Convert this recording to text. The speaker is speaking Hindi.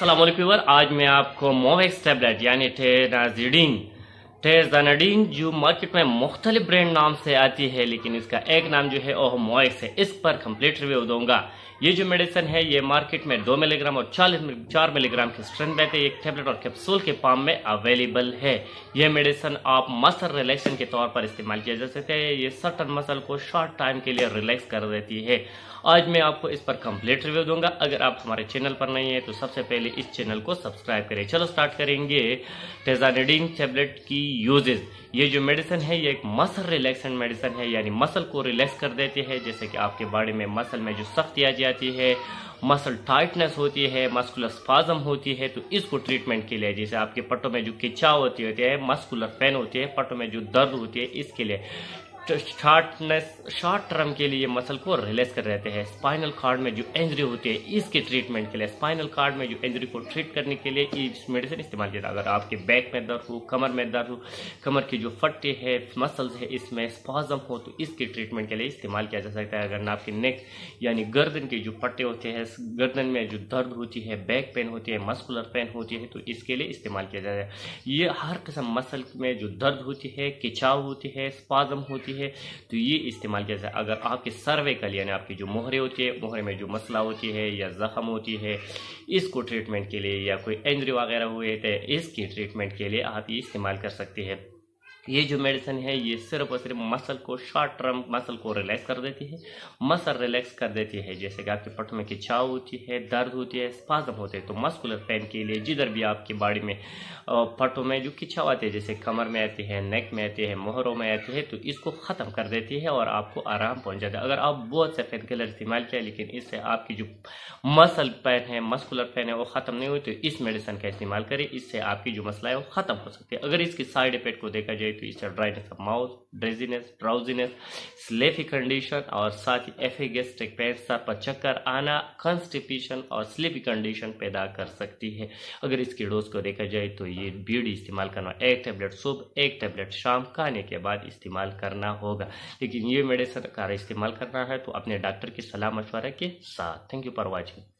अस्सलाम। आज मैं आपको मोवेक्स टैबलेट यानी टेजानाडीन जो मार्केट में मुख्तलिफ ब्रांड नाम से आती है, लेकिन इसका एक नाम जो है वो मोवेक्स है। इस पर कंप्लीट रिव्यू दूंगा। ये जो मेडिसिन है ये मार्केट में 2 मिलीग्राम और 4 मिलीग्राम की स्ट्रेंथ में एक टैबलेट और कैप्सूल के फॉर्म में अवेलेबल है। यह मेडिसिन आप मसल रिलैक्सेशन के तौर पर इस्तेमाल किया जा सकता है। ये सर्टन मसल को शॉर्ट टाइम के लिए रिलैक्स कर देती है। आज मैं आपको इस पर कंप्लीट रिव्यू दूंगा। अगर आप हमारे चैनल पर नहीं है तो सबसे पहले इस चैनल को सब्सक्राइब करें। चलो स्टार्ट करेंगे टेजानाडीन टैबलेट की यूजेस। ये जो मेडिसिन है ये एक मसल रिलैक्सेशन मेडिसिन है, यानी मसल को रिलैक्स कर देती है। जैसे कि आपके बॉडी में मसल में जो सख्ती आ जाती है, मसल टाइटनेस होती है, मस्कुलर स्पाज्म होती है, तो इसको ट्रीटमेंट के लिए, जैसे आपके पट्टों में जो खिंचाव होती है, मस्कुलर पेन होती है, पट्टों में जो दर्द होती है, इसके लिए शॉर्ट टर्म के लिए मसल को रिलैक्स कर देते हैं। स्पाइनल कॉर्ड में जो इंजरी होती है इसके ट्रीटमेंट के लिए, स्पाइनल कॉर्ड में जो इंजरी को ट्रीट करने के लिए इस मेडिसिन इस्तेमाल किया। अगर आपके बैक में दर्द हो, कमर में दर्द हो, कमर की जो फट्टे है, मसल्स है, इसमें स्पाज्म हो, तो इसके ट्रीटमेंट के लिए इस्तेमाल किया जा सकता है। अगर आपकी नेक यानी गर्दन के जो पट्टे होते हैं, गर्दन में जो दर्द होती है, बैक पेन होती है, मस्कुलर पेन होती है, तो इसके लिए इस्तेमाल किया जाता है। ये हर किस्म मसल में जो दर्द होती है, खिंचाव होती है, स्पाज्म होती है, तो ये इस्तेमाल किया जाए। अगर आपके सर्विकल यानी आपकी जो मोहरे होती है, मोहरे में जो मसला होती है या जख्म होती है, इसको ट्रीटमेंट के लिए, या कोई इंजरी वगैरह हुए थे, इसकी ट्रीटमेंट के लिए आप ये इस्तेमाल कर सकते हैं। ये जो मेडिसिन है ये सिर्फ और सिर्फ मसल को शॉर्ट टर्म मसल को रिलैक्स कर देती है, मसल रिलैक्स कर देती है। जैसे कि आपके पट्टों में खिंचाव होती है, दर्द होती है, स्पाज्म होते हैं, तो मस्कुलर पेन के लिए जिधर भी आपकी बॉडी में पट्टों में जो खिंचाव आते हैं, जैसे कमर में आते हैं, नेक में आते हैं, मोहरों में आते हैं, तो इसको ख़त्म कर देती है और आपको आराम पहुंच जाता है। अगर आप बहुत से पेन किलर इस्तेमाल किया लेकिन इससे आपकी जो मसल पेन है, मस्कुलर पेन है, वो ख़त्म नहीं हुई, तो इस मेडिसिन का इस्तेमाल करें। इससे आपकी जो मसला है वो ख़त्म हो सकती है। अगर इसके साइड इफेक्ट को देखा जाए तो इससे dryness of mouth, drowsiness, drowsiness, sleepy condition और साथ ही एफिगेस्ट्रिक पेन, सर पर चक्कर आना, कॉन्स्टिपेशन और स्लीपी कंडीशन पैदा कर सकती है। अगर इसकी डोज को देखा जाए तो ये बीडी इस्तेमाल करना, 1 टैबलेट सुबह 1 टैबलेट शाम खाने के बाद इस्तेमाल करना होगा। लेकिन ये मेडिसिन का इस्तेमाल करना है तो अपने डॉक्टर की सलाह मशवरा के साथ। Thank you for watching.